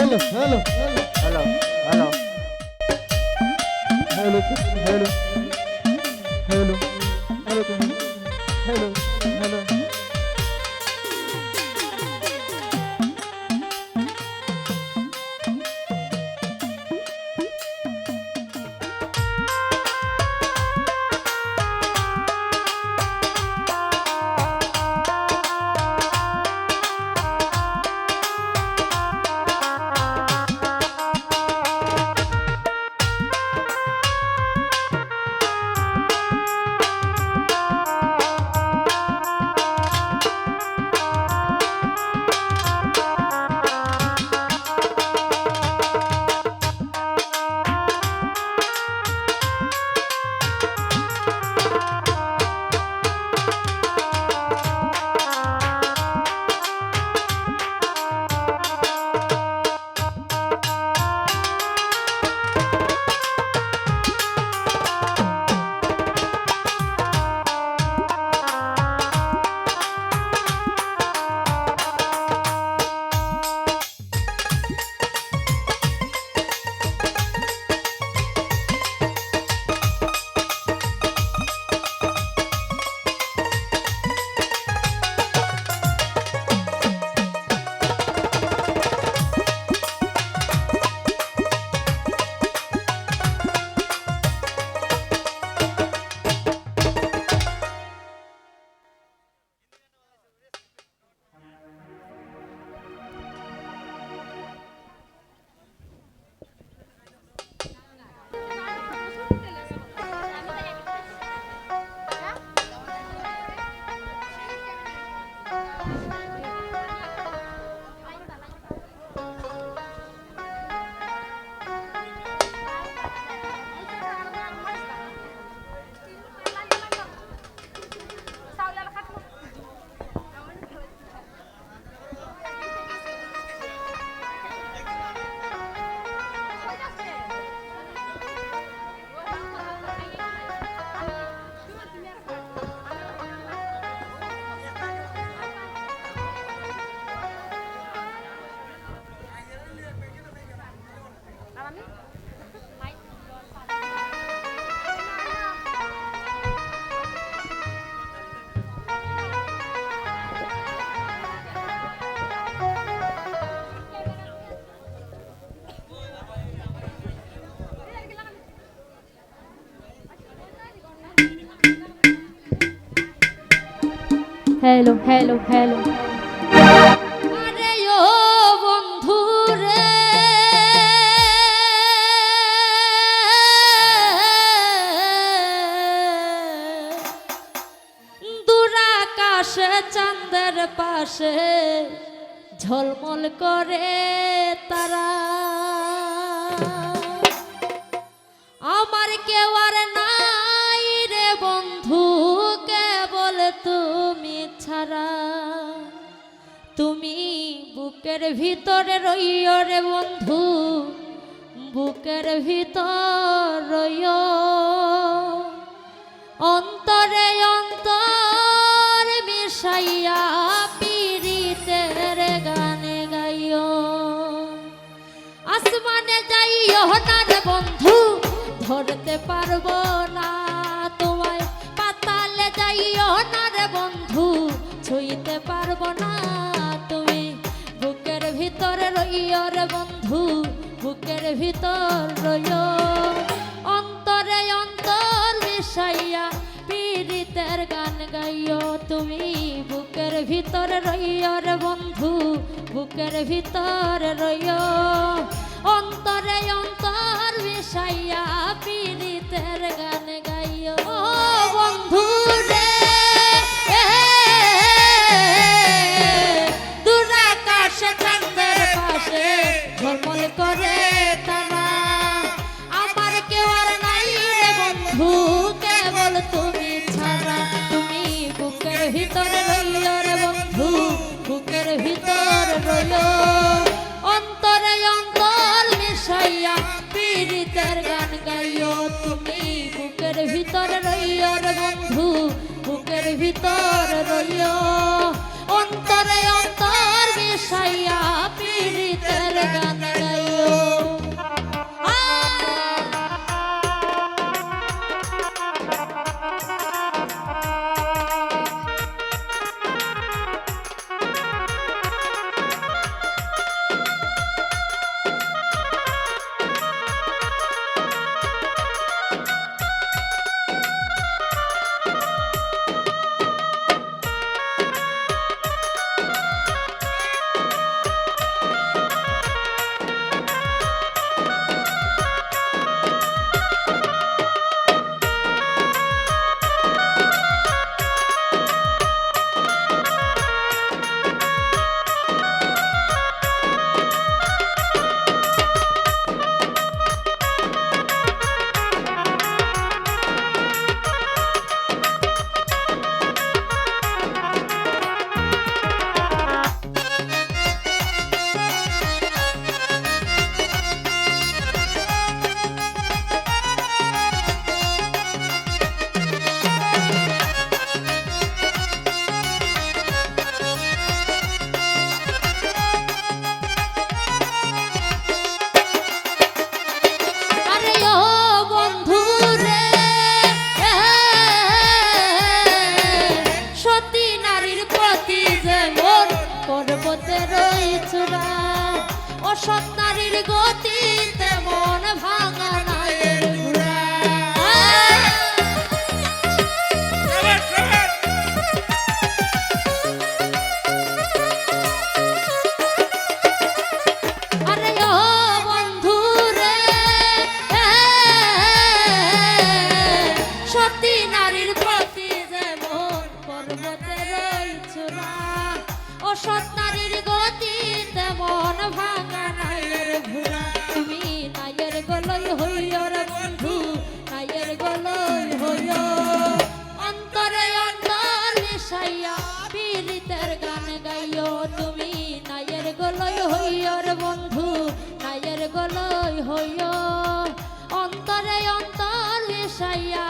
hello, hello, hello, hello, hello, hello, hello, hello, hello. Hello hello hello अरे ओ बंधु रे दूर आकाशे चांদের পাশে ঝলমল করে তারা আমার কেউ আর নাই রে বন্ধু কেবল তুমি ছাড়া তুমি বুকের ভিতরে রইও রে বন্ধু বুকের ভিতর রইও অন্তরে অন্তর মিশাইয়া পীড়িতের গানে গাইও আসমানে যাইও না রে বন্ধু ধরতে পারবো না তোমায় পাতালে যাইও না রে বন্ধু ছুঁইতে পারবো না তুমি বুকের ভিতর রইও রে বন্ধু বুকের ভিতর রইও অন্তরে অন্তর মিশাইয়া পীড়িতের গান গাইও তুমি বুকের ভিতর রইও রে বন্ধু বুকের ভিতর রইও অন্তরে অন্তর মিশাইয়া পীড়িতের গান গাইও বন্ধু রে দূর আকাশে চাঁদের পাশে ঝলমল করে তারা আমার কেউ আর নাই রে বন্ধু কেবল তুমি ছাড়া তুমি বুকের ভিতর রইও রে বন্ধু বুকের ভিতর রইও অন্তরে অন্তর মিশাইয়া পীড়িতের গান গাইও তুমি বুকের ভিতর রইও রে বন্ধু অসৎ নারীর গতি তেমন ভাঙা নায়ের ঘোড়া। আরে ও বন্ধু রে, সতী নারীর প্রতি যেমন পর্বতের ওই চূড়া, অসৎ নারীর গতি তেমন ভাঙা নায়ের ঘোড়া। তুমি নায়ের গলই হইও রে বন্ধু, নায়ের গলই হইও, অন্তরে অন্তর মিশাইয়া পীড়িতের গান গাইও। তুমি নায়ের গলই হইও রে বন্ধু, নায়ের গলই হইও, অন্তরে অন্তর মিশাইয়া